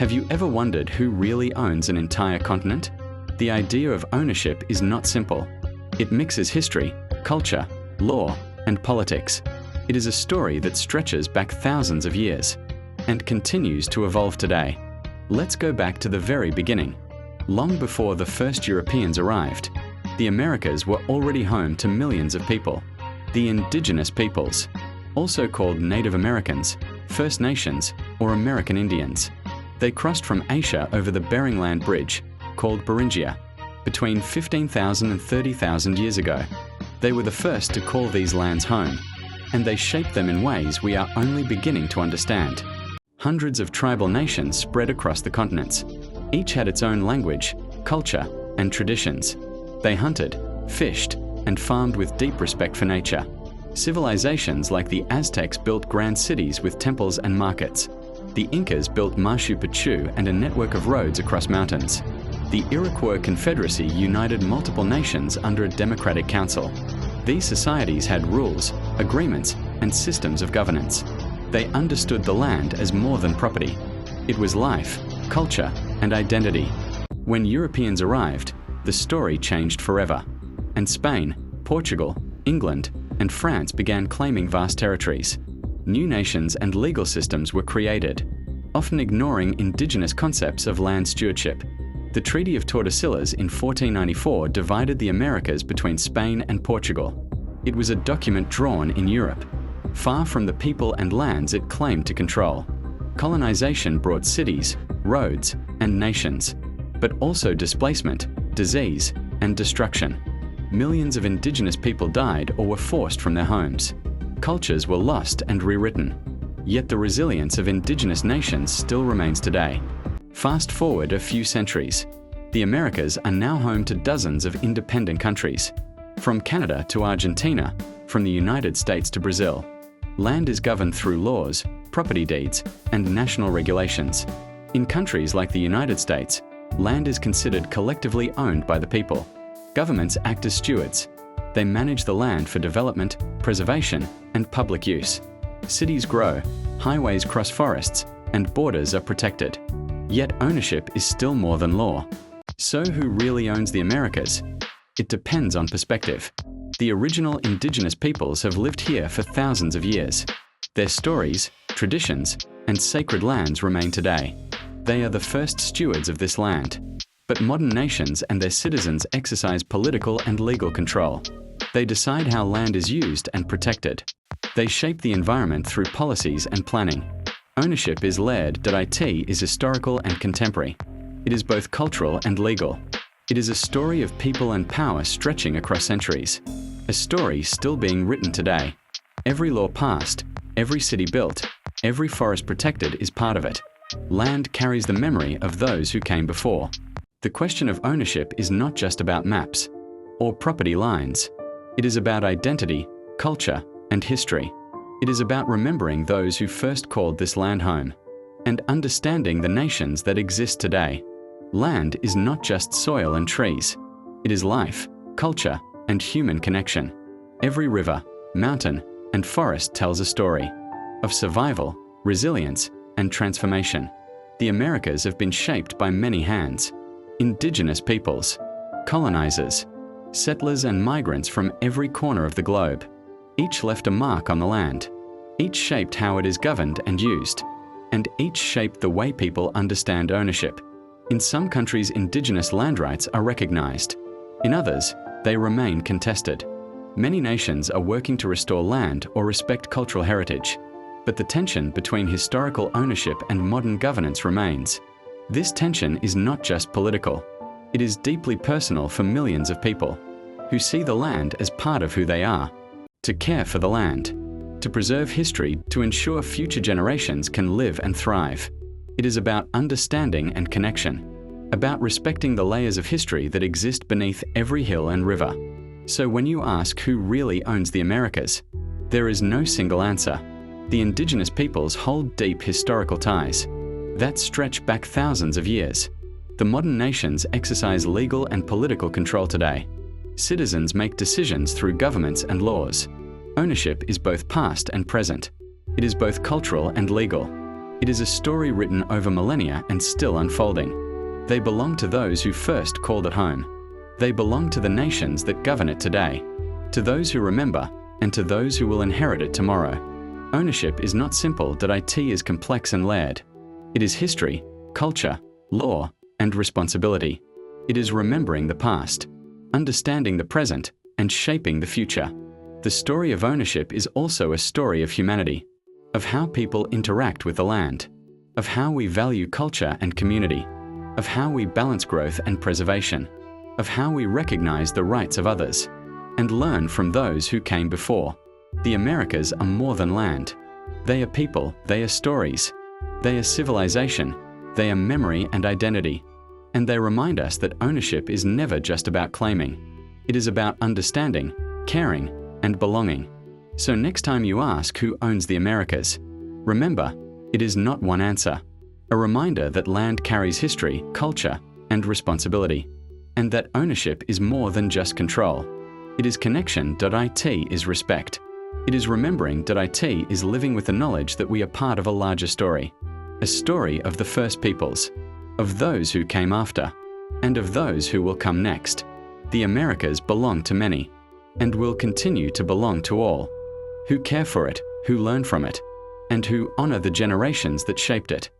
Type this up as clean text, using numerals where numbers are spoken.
Have you ever wondered who really owns an entire continent? The idea of ownership is not simple. It mixes history, culture, law, and politics. It is a story that stretches back thousands of years and continues to evolve today. Let's go back to the very beginning. Long before the first Europeans arrived, the Americas were already home to millions of people. The indigenous peoples, also called Native Americans, First Nations, or American Indians. They crossed from Asia over the Bering Land Bridge, called Beringia, between 15,000 and 30,000 years ago. They were the first to call these lands home, and they shaped them in ways we are only beginning to understand. Hundreds of tribal nations spread across the continents. Each had its own language, culture, and traditions. They hunted, fished, and farmed with deep respect for nature. Civilizations like the Aztecs built grand cities with temples and markets. The Incas built Machu Picchu and a network of roads across mountains. The Iroquois Confederacy united multiple nations under a democratic council. These societies had rules, agreements, and systems of governance. They understood the land as more than property. It was life, culture, and identity. When Europeans arrived, the story changed forever, and Spain, Portugal, England, and France began claiming vast territories. New nations and legal systems were created, often ignoring indigenous concepts of land stewardship. The Treaty of Tordesillas in 1494 divided the Americas between Spain and Portugal. It was a document drawn in Europe, far from the people and lands it claimed to control. Colonization brought cities, roads, and nations, but also displacement, disease, and destruction. Millions of indigenous people died or were forced from their homes. Cultures were lost and rewritten. Yet the resilience of indigenous nations still remains today. Fast forward a few centuries. The Americas are now home to dozens of independent countries. From Canada to Argentina, from the United States to Brazil. Land is governed through laws, property deeds, and national regulations. In countries like the United States, land is considered collectively owned by the people. Governments act as stewards. They manage the land for development, preservation, and public use. Cities grow, highways cross forests, and borders are protected. Yet ownership is still more than law. So who really owns the Americas? It depends on perspective. The original indigenous peoples have lived here for thousands of years. Their stories, traditions, and sacred lands remain today. They are the first stewards of this land. But modern nations and their citizens exercise political and legal control. They decide how land is used and protected. They shape the environment through policies and planning. Ownership is layered. IT is historical and contemporary. It is both cultural and legal. It is a story of people and power stretching across centuries. A story still being written today. Every law passed, every city built, every forest protected is part of it. Land carries the memory of those who came before. The question of ownership is not just about maps or property lines. It is about identity, culture, and history. It is about remembering those who first called this land home and understanding the nations that exist today. Land is not just soil and trees. It is life, culture, and human connection. Every river, mountain, and forest tells a story of survival, resilience, and transformation. The Americas have been shaped by many hands. Indigenous peoples, colonizers, settlers, and migrants from every corner of the globe. Each left a mark on the land. Each shaped how it is governed and used. And each shaped the way people understand ownership. In some countries, indigenous land rights are recognized. In others, they remain contested. Many nations are working to restore land or respect cultural heritage. But the tension between historical ownership and modern governance remains. This tension is not just political. It is deeply personal for millions of people who see the land as part of who they are. To care for the land, to preserve history, to ensure future generations can live and thrive. It is about understanding and connection, about respecting the layers of history that exist beneath every hill and river. So when you ask who really owns the Americas, there is no single answer. The indigenous peoples hold deep historical ties that stretch back thousands of years. The modern nations exercise legal and political control today. Citizens make decisions through governments and laws. Ownership is both past and present. It is both cultural and legal. It is a story written over millennia and still unfolding. They belong to those who first called it home. They belong to the nations that govern it today, to those who remember, and to those who will inherit it tomorrow. Ownership is not simple. It is complex and layered. It is history, culture, law, and responsibility. It is remembering the past, understanding the present, and shaping the future. The story of ownership is also a story of humanity, of how people interact with the land, of how we value culture and community, of how we balance growth and preservation, of how we recognize the rights of others, and learn from those who came before. The Americas are more than land. They are people, they are stories, they are civilization, they are memory and identity. And they remind us that ownership is never just about claiming. It is about understanding, caring, and belonging. So next time you ask who owns the Americas, remember, it is not one answer. A reminder that land carries history, culture, and responsibility. And that ownership is more than just control. It is connection. It is respect. It is remembering. It is living with the knowledge that we are part of a larger story. A story of the first peoples, of those who came after, and of those who will come next. The Americas belong to many, and will continue to belong to all, who care for it, who learn from it, and who honor the generations that shaped it.